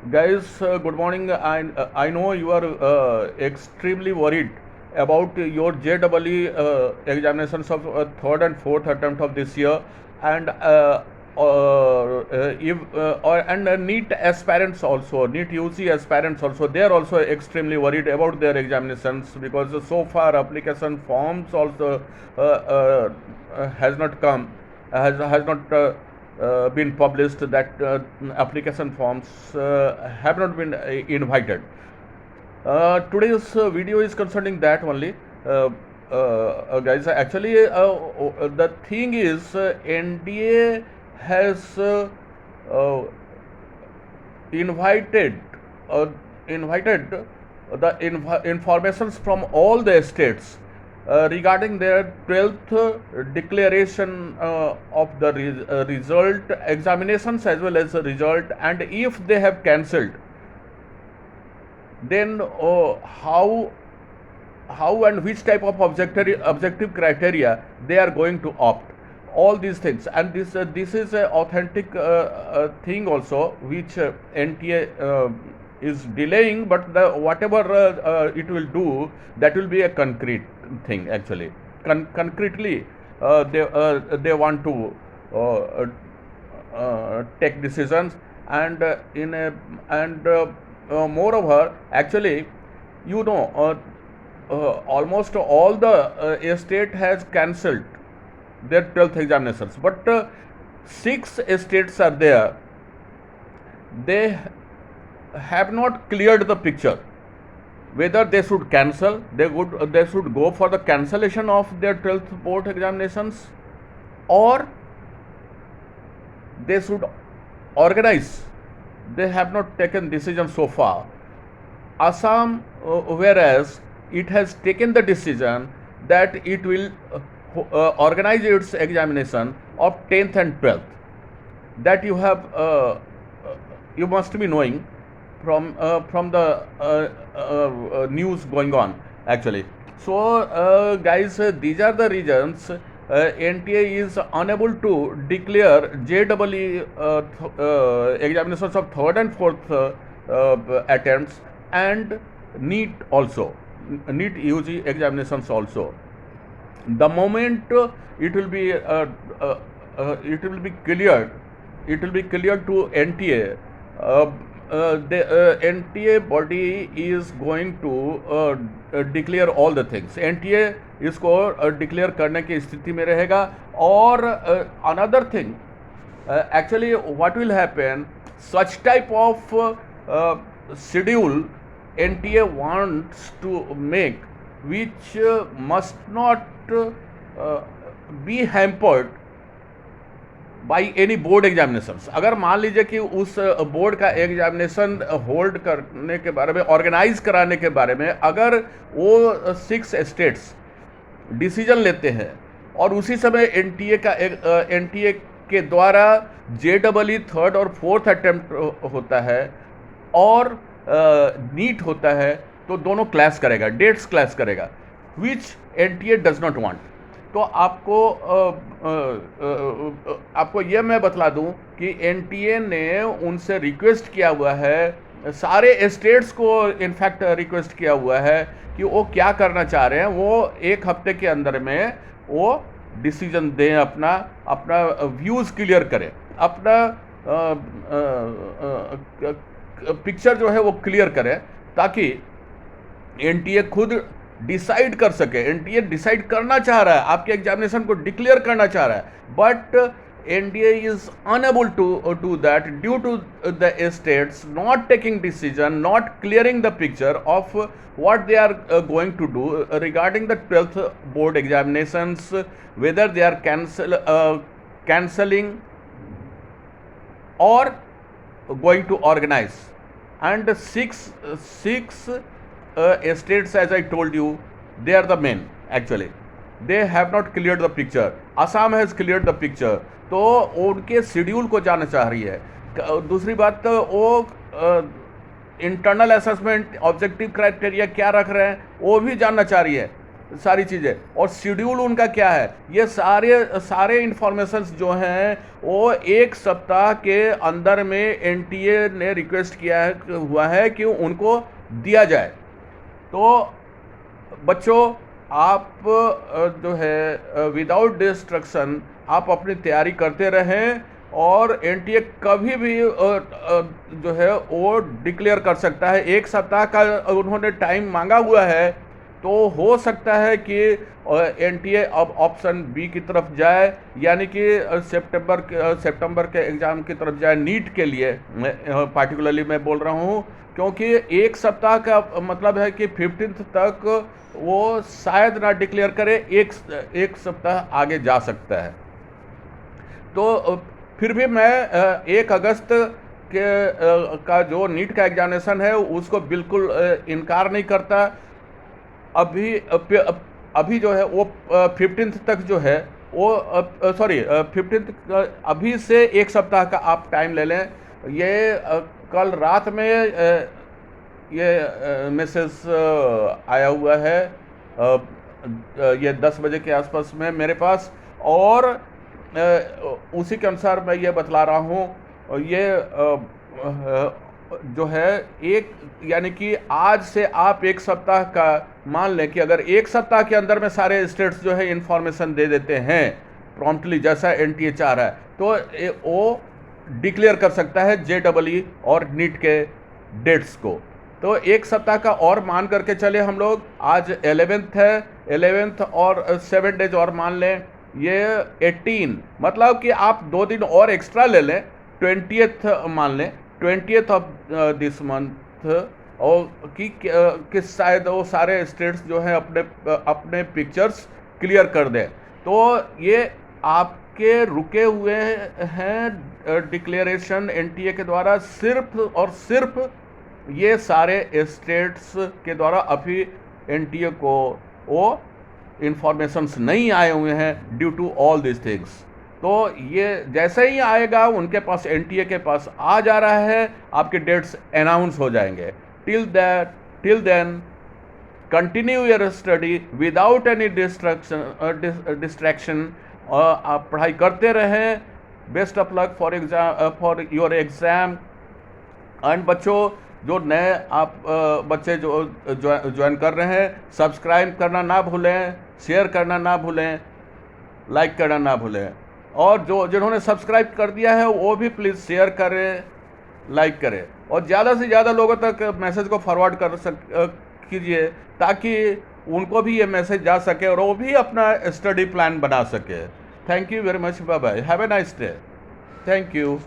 Guys, good morning. I know you are extremely worried about your JEE examinations of third and fourth attempt of this year, and if and NEET aspirants also, NEET UC aspirants also, they are also extremely worried about their examinations because so far application forms also has not come, has not. Been published that application forms have not been invited. Today's video is concerning that only. Guys, actually, the thing is, NDA has uh, invited uh, invited the informations from all the states regarding their 12th declaration of the result examinations as well as the result, and if they have cancelled, then how and which type of objective criteria they are going to opt, all these things. And this is a authentic thing also which NTA is delaying, but the whatever it will do, that will be a concrete thing actually. Concretely they want to take decisions, and in a and moreover, actually, you know, almost all the state has cancelled their 12th examinations, but 6 states are there. They have not cleared the picture whether they should cancel, they should go for the cancellation of their 12th board examinations, or they should organize. They have not taken decision so far. Assam, whereas it has taken the decision that it will organize its examination of 10th and 12th. That you must be knowing from the news going on actually. So guys, these are the reasons NTA is unable to declare JEE examinations of third and fourth attempts, and NEET also, NEET UG examinations also. The moment it will be cleared, it will be cleared to NTA. The NTA body is going to declare all the things. NTA इसको declare करने की स्थिति में रहेगा. और another thing, actually what will happen, such type of schedule NTA wants to make, which must not be hampered by any board examinations. अगर मान लीजिए कि उस बोर्ड का एग्जामिनेशन होल्ड करने के बारे में, ऑर्गेनाइज कराने के बारे में, अगर वो 6 स्टेट्स डिसीजन लेते हैं और उसी समय एनटीए के द्वारा JEE थर्ड और फोर्थ अटेम्प्ट होता है और नीट होता है, तो दोनों क्लैश करेगा, डेट्स क्लैश करेगा, विच NTA डज नॉट वांट. तो आपको ये मैं बतला दूं कि NTA ने उनसे रिक्वेस्ट किया हुआ है, सारे स्टेट्स को इनफैक्ट रिक्वेस्ट किया हुआ है कि वो क्या करना चाह रहे हैं, वो 1 हफ्ते के अंदर में वो डिसीजन दें, अपना व्यूज़ क्लियर करें, अपना पिक्चर जो है वो क्लियर करें, ताकि NTA खुद डिसाइड कर सके. एनटीए डिसाइड करना चाह रहा है, आपके एग्जामिनेशन को डिक्लेयर करना चाह रहा है, but NDA is unable to do that due to the states not taking decision, not clearing the picture of what they are going to do regarding the 12th board examinations, whether they are cancelling or going to organize. And six states, as I told you, they are the main actually. They have not cleared the picture. Assam has cleared the picture. तो उनके schedule को जानना चाह रही है. दूसरी बात, तो वो इंटरनल असेसमेंट ऑब्जेक्टिव क्राइटेरिया क्या रख रहे हैं वो भी जानना चाह रही है. सारी चीज़ें, और शेड्यूल उनका क्या है, ये सारे इंफॉर्मेशंस जो हैं वो एक सप्ताह के अंदर में एनटीए ने रिक्वेस्ट हुआ है कि उनको दिया जाए। तो बच्चों, आप जो है विदाउट डिस्ट्रक्शन आप अपनी तैयारी करते रहें, और एनटीए कभी भी जो है वो डिक्लेयर कर सकता है। एक सप्ताह का उन्होंने टाइम मांगा हुआ है, तो हो सकता है कि एनटीए अब ऑप्शन बी की तरफ जाए, यानी कि सितंबर के एग्ज़ाम की तरफ जाए नीट के लिए। पार्टिकुलरली मैं बोल रहा हूँ क्योंकि एक सप्ताह का मतलब है कि 15 तक वो शायद ना डिक्लेयर करे, एक सप्ताह आगे जा सकता है। तो फिर भी मैं 1 अगस्त का जो नीट का एग्जामिनेशन है उसको बिल्कुल इनकार नहीं करता। अभी जो है वो 15 तक जो है वो 15 अभी से एक सप्ताह का आप टाइम ले लें। ये कल रात में ये मैसेज आया हुआ है, ये 10 बजे के आसपास में मेरे पास, और उसी के अनुसार मैं ये बतला रहा हूँ। ये जो है यानी कि आज से आप एक सप्ताह का मान लें कि अगर एक सप्ताह के अंदर में सारे स्टेट्स जो है इंफॉर्मेशन दे देते हैं प्रॉम्प्टली, जैसा एनटीए चाह रहा है, तो वो डिक्लेयर कर सकता है जेईई और नीट के डेट्स को। तो एक सप्ताह का और मान करके चले हम लोग। आज 11th है, 11th और 7 डेज और मान लें, ये 18, मतलब कि आप 2 दिन और एक्स्ट्रा ले लें, 20th मान लें, 20th ऑफ दिस मंथ, और कि शायद वो सारे स्टेट्स जो हैं अपने पिक्चर्स क्लियर कर दें। तो ये आपके रुके हुए हैं डिक्लेरेशन एनटीए के द्वारा सिर्फ और सिर्फ ये सारे स्टेट्स के द्वारा। अभी एनटीए को वो इंफॉर्मेशंस नहीं आए हुए हैं due to all this things. तो ये जैसे ही आएगा उनके पास, एनटीए के पास आ जा रहा है, आपके डेट्स अनाउंस हो जाएंगे। Till then continue your study without any distraction. आप पढ़ाई करते रहें। Best of luck for your exam. And बच्चों, जो नए आप बच्चे जो ज्वाइन कर रहे हैं, सब्सक्राइब करना ना भूलें, शेयर करना ना भूलें, लाइक करना ना भूलें, और जिन्होंने सब्सक्राइब कर दिया है वो भी प्लीज़ शेयर करें, लाइक करें, और ज़्यादा से ज़्यादा लोगों तक मैसेज को फॉरवर्ड कीजिए ताकि उनको भी ये मैसेज जा सके और वो भी अपना स्टडी प्लान बना सके। Thank you very much, bye bye, have a nice day, thank you.